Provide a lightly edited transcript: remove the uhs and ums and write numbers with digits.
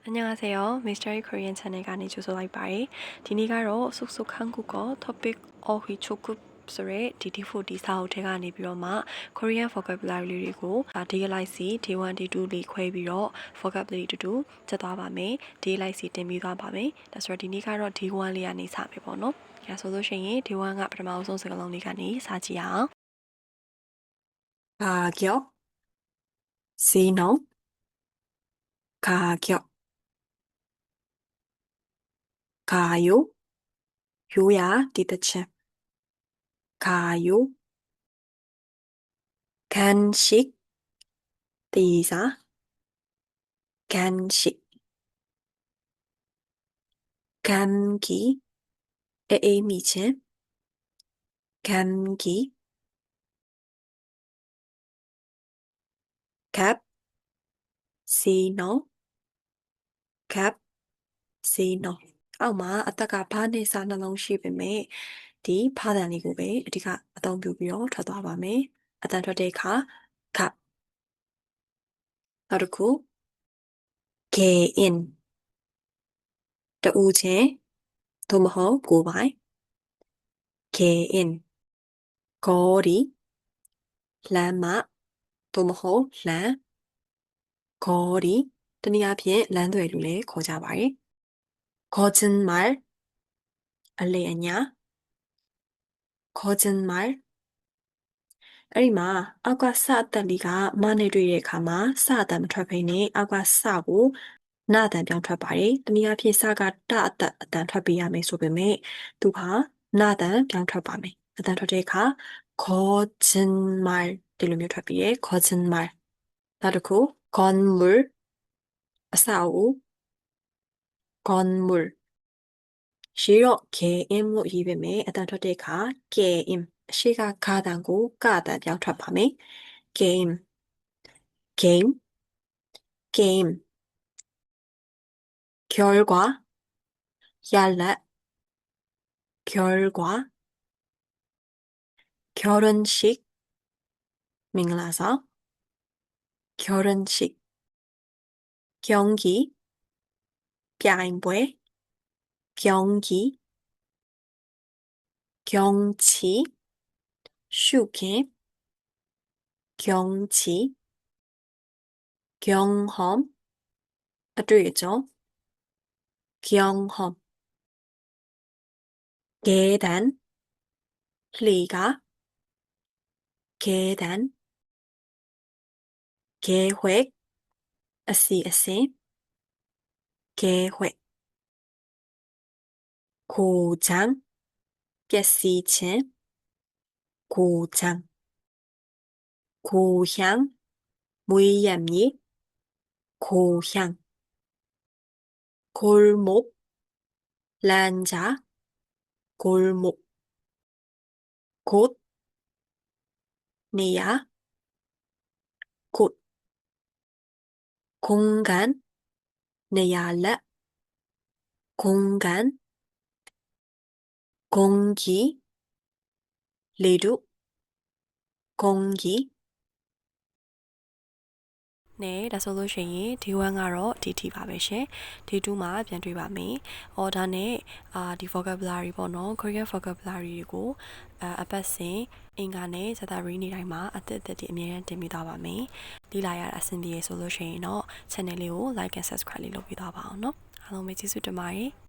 안녕하세요. Mystery Korean Channel 간에 주소လိုက်ပါတယ်။ဒီနေ့ကတော့ဆုစုခန်းကူက topic of chokup ဆိုရဲဒီ D4 ဒီစာအုပ်ထဲကနေပြီးတော့မှ Korean vocabulary လေးတွေကို DLIC D1 D2 လေးခွဲပြီးတော့ vocabulary တူတူချက်သွားပါမယ်။ DLIC တင်ပြီးသွားပါမယ်။ဒါဆိုတော့ဒီနေ့ကတော့ D1 လေးကနေစမယ်ပေါ့နော်။ဒါဆိုလို့ရှိရင် D1 ကပထမဆုံးစကားလုံးလေးကနေစကြည့်အောင်။ 가격ဈေးနှုန်း가격 가요 요야 디드침 가요 간식 디사 간식 감기 에미친 감기 갑 시노 갑 시노 အောက်မှာအသက်ကဘာနဲ့စာနှလုံးရှိပေမဲ့ဒီဖားတန်လေးကိုပဲအဓိကအသုံးပြုပြီးတော့ထွက်သွားပါမယ်။အတန်ထွက်တဲ့အခါကနောက်တစ်ခု 개인 တူချင်းသို့မဟုတ်ကိုယ်ပိုင် 개인 거리 လမ်းမသို့မဟုတ်လမ်း 거리 တနည်းအားဖြင့်လမ်းသွယ်လို့လည်းခေါ်ကြပါတယ်။거짓말အလေအညာ 거짓말 အဲ့ဒီမှာအောက်ကစအသက်လေးကမနဲ့တွေ့တဲ့အခါမှာစအသက်မထွက်ဘဲနဲ့အောက်ကစကိုနာအတန်ပြောင်းထွက်ပါတယ်။တနည်းအားဖြင့်စကတအသက်အတန်ထွက်ပေးရမယ်ဆိုပေမဲ့သူဟာနာအတန်ပြောင်းထွက်ပါမယ်။အတန်ထွက်တဲ့အခါ 거짓말 ဒီလိုမျိုးထွက်ပြီးရဲ့ 거짓말 နောက်တစ်ခု 건물 အဆောက်အဦ 건물 ရှိတော့ 개임 လို့ရေးပေမဲ့အတန်ထွက်တဲ့အခါ 개임 အရှိကဂါတန်ကိုကအတန်ပြောင်းထွက်ပါမယ်။ game game game 결과 야렛 결과 결혼식 밍라서 결혼식 경기 뼈인ပွဲ경기 경치 슈게 경치 경험 အတွေ့အကြုံ 경험 계단 리가 계단 계획 아시아시 계획 고장 뼈시체 고장 고향 무이얌리 고향 골목 란자 골목 곳 니야 곳 공간 내야라 공간 공기 리루 공기 네,ဒါဆိုလို့ရှိရင် D1 ကတော့ဒီထိပါပဲရှင်။ D2 မှာပြန်တွေ့ပါမယ်။ဒါနဲ့ဒီ vocabulary ပေါ့နော် Korean vocabulary တွေကိုအပတ်စဉ်အင်္ဂါနဲ့ဇာတာရီနေတိုင်းမှာအသက်တွေအမြဲတမ်းတင်ပြသွားပါမယ်။လေ့လာရတာအဆင်ပြေဆိုလို့ရှိရင်တော့ channel လေးကို like and subscribe လေးလုပ်ပေးသွားပါအောင်နော်။အားလုံးပဲကျေးဇူးတင်ပါတယ်။